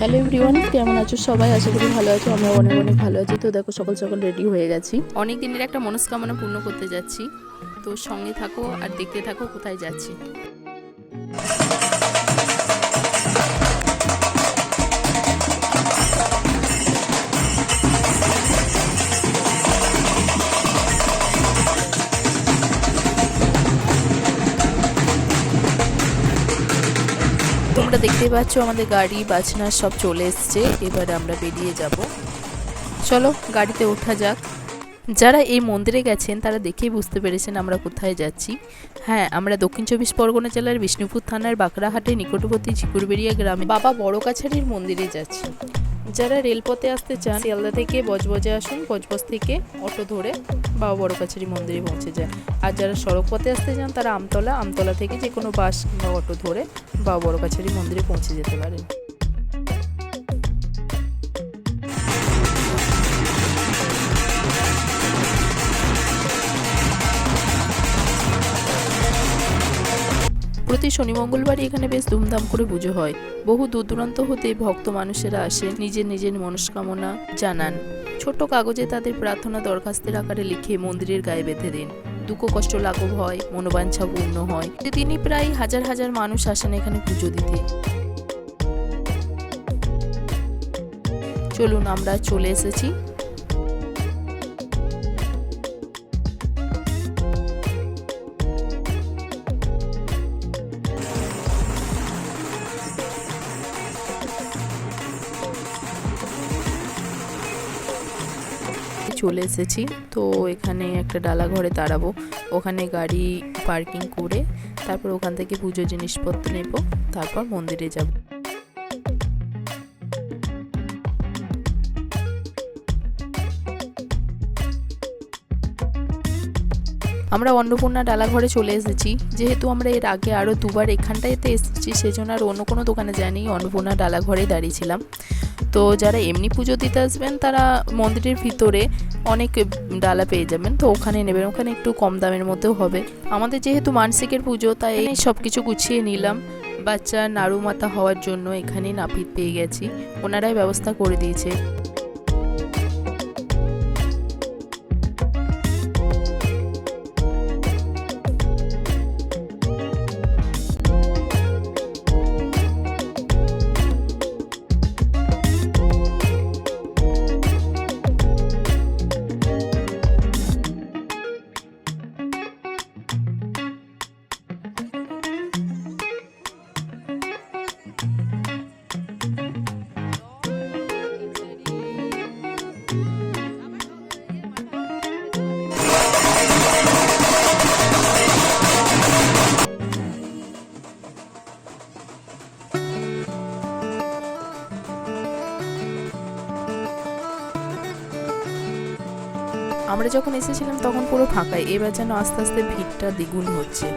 Hello everyone, কেমন আছো সবাই? আশা করি ভালো আছো। আমরা অনেক অনেক ভালো আছি। তো দেখো সকাল সকাল রেডি হয়ে গেছি, অনেক দিনের একটা মনস্কামনা পূর্ণ করতে যাচ্ছি। তো সঙ্গে থাকো আর দেখতে থাকো কোথায় যাচ্ছি। তোমরা দেখতে পাচ্ছ আমাদের গাড়ি বাজনা সব চলে এসছে। এবার আমরা বেরিয়ে যাব। চলো গাড়িতে ওঠা যাক। যারা এই মন্দিরে গেছেন তারা দেখেই বুঝতে পেরেছেন আমরা কোথায় যাচ্ছি। হ্যাঁ, আমরা দক্ষিণ চব্বিশ পরগনা জেলার বিষ্ণুপুর থানার বাঁকড়াহাটের নিকটবর্তী ঝিকুরবেড়িয়া গ্রামে বাবা বড় কাছারির মন্দিরে যাচ্ছি। যারা রেলপথে আসতে চান শিয়ালদা থেকে বজবজে আসুন, বজবজ থেকে অটো ধরে বাবা বড় কাছারি মন্দিরে পৌঁছে যায়। আর যারা সড়ক পথে আসতে চান তারা আমতলা থেকে যে কোনো বাস বা অটো ধরে বাবা বড় কাছারি মন্দিরে পৌঁছে যেতে পারেন। প্রতি শনি মঙ্গলবারই এখানে বেশ ধুমধাম করে পুজো হয়। বহু দূর দূরান্ত হতে ভক্ত মানুষেরা আসেন, নিজের নিজের মনস্কামনা জানান। ছোট কাগজে তাদের প্রার্থনা দরখাস্তের আকারে লিখে মন্দিরের গায়ে বেঁধে দেন। দুঃখ কষ্ট লাঘব হয়, মনোবাঞ্ছা পূর্ণ হয়। প্রতিদিনই প্রায় হাজার হাজার মানুষ আসেন এখানে পুজো দিতে। চলুন আমরা চলে এসেছি। চলে এসেছি তো এখানে একটা ডালা ঘরে দাঁড়াবো, ওখানে গাড়ি পার্কিং করে তারপর ওখান থেকে পুজোর জিনিসপত্র নেব, তারপর মন্দিরে যাব। আমরা অন্নপূর্ণা ডালাঘরে চলে এসেছি। যেহেতু আমরা এর আগে আরও দুবার এখানটাতে এসেছি, সেজন্য আর অন্য কোনো দোকানে যাইনি, অন্নপূর্ণা ডালাঘরেই দাঁড়িয়েছিলাম। তো যারা এমনি পুজো দিতে আসবেন তারা মন্দিরের ভিতরে অনেক ডালা পেয়ে যাবেন, তো ওখানে নেবেন, ওখানে একটু কম দামের মধ্যেও হবে। আমাদের যেহেতু মানসিকের পুজো তাই সব কিছু গুছিয়ে নিলাম। বাচ্চার নাড়ু মাথা হওয়ার জন্য এখানে নাপিত পেয়ে গেছি, ওনারাই ব্যবস্থা করে দিয়েছে। আমরা যখন এসেছিলাম তখন পুরো ফাঁকাই, এবার যেন আস্তে আস্তে ভিড়টা দ্বিগুণ হচ্ছে।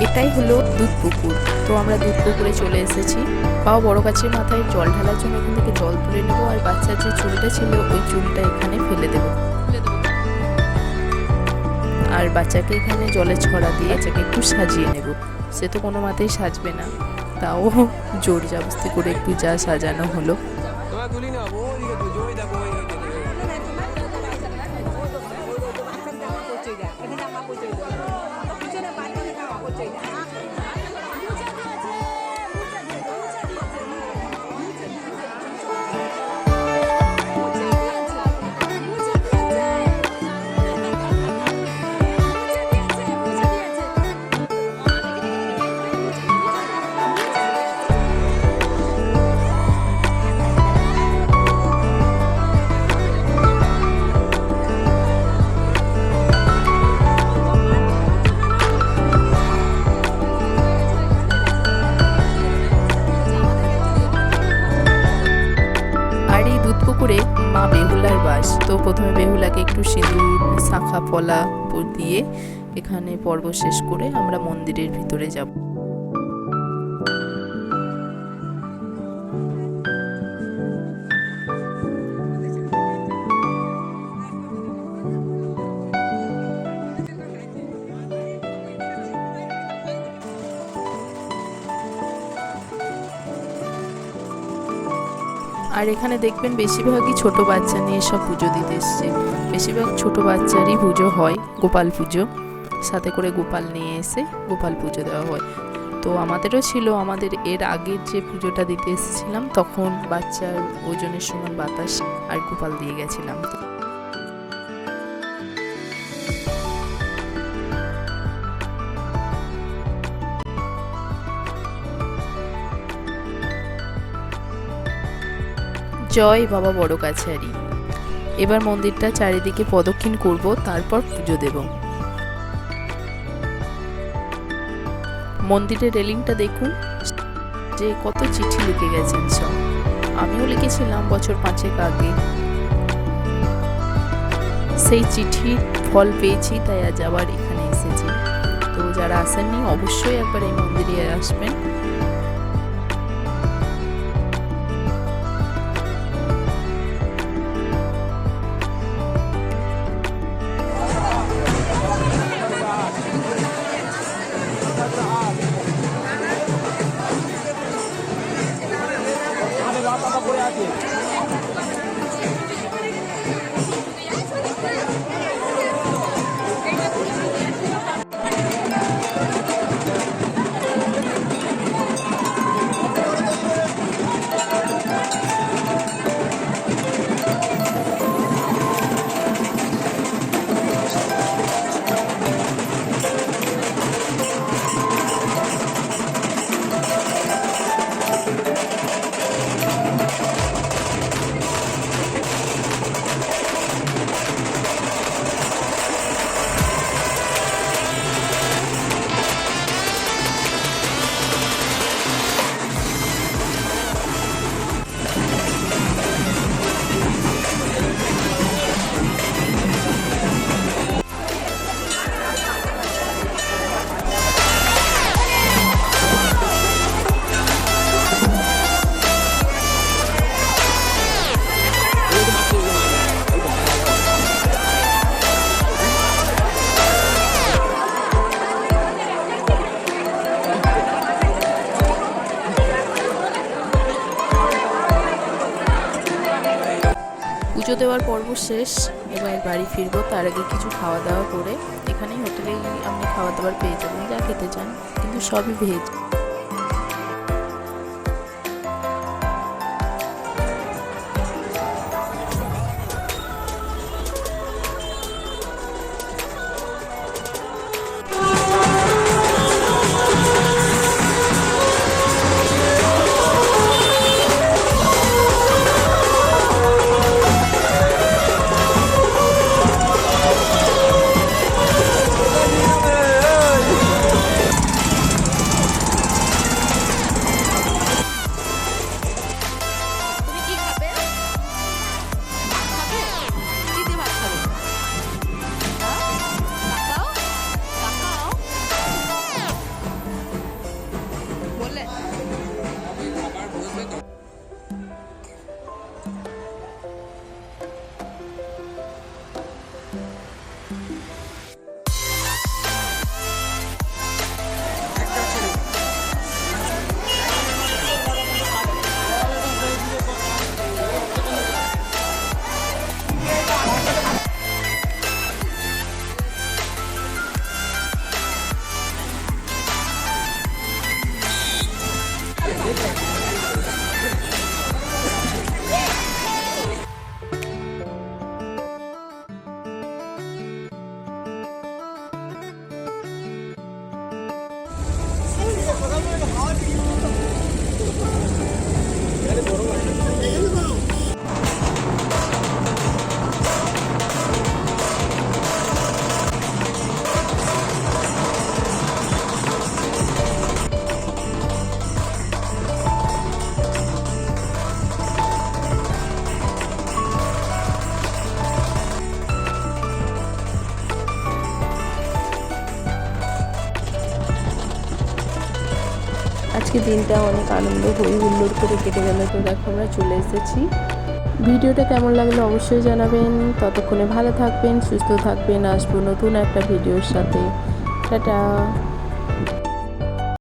এটাই হলো দুধ পুকুর। তো আমরা দুধ পুকুরে চলে এসেছি। বাবা বড় গাছের মাথায় জল ঢালার জন্য এখান থেকে জল তুলে নেবো, আর বাচ্চার যে চুলটা ছিল ওই চুলটা এখানে ফেলে দেবো। আর বাচ্চাকে এখানে জলে ছড়া দিয়ে বাচ্চাকে একটু সাজিয়ে নেব। সে তো কোনো মতেই সাজবে না, তাও জোর জবরদস্তি করে একটু যা সাজানো হলো। প্রথমে বেহুলাকে একটু সিঁদুর, শাঁখা পলা দিয়ে এখানে পর্ব শেষ করে আমরা মন্দিরের ভিতরে যাব। আর এখানে দেখবেন বেশিরভাগই ছোট বাচ্চা নিয়ে সব পুজো দিতে এসছে। বেশিরভাগ ছোট বাচ্চারই পুজো হয়, গোপাল পুজো, সাথে করে গোপাল নিয়ে এসে গোপাল পুজো দেওয়া হয়। তো আমাদেরও ছিল, আমাদের এর আগের যে পুজোটা দিতে এসেছিলাম তখন বাচ্চার ওজনের সমান বাতাস আর গোপাল দিয়ে গেছিলাম। জয় বাবা বড় কাছারি। এবার মন্দিরটা চারিদিকে প্রদক্ষিণ করব, তারপর পুজো দেব। মন্দিরের রেলিংটা দেখুন যে কত চিঠি লিখে গেছেন সব। আমিও লিখেছিলাম বছর 5 আগে, সেই চিঠির ফল পেয়েছি, তাই আজ আবার এখানে এসেছি। তো যারা আসেননি অবশ্যই একবার এই মন্দিরে আসবেন। পুজো দেওয়ার পর্ব শেষ, এবার বাড়ি ফিরবো। তার আগে কিছু খাওয়া দাওয়া করে, এখানেই হোটেলেই আপনি খাওয়া দাওয়ার পেয়ে যাবেন যা খেতে চান, কিন্তু সবই ভেজ। আজকে দিনটা অনেক আনন্দ হই হুল্লোড় করে কেটে গেল। তো দেখো আমরা চলে এসেছি। ভিডিওটা কেমন লাগলো অবশ্যই জানাবেন। ততক্ষণে ভালো থাকবেন, সুস্থ থাকবেন। আসবো নতুন একটা ভিডিওর সাথে। টাটা।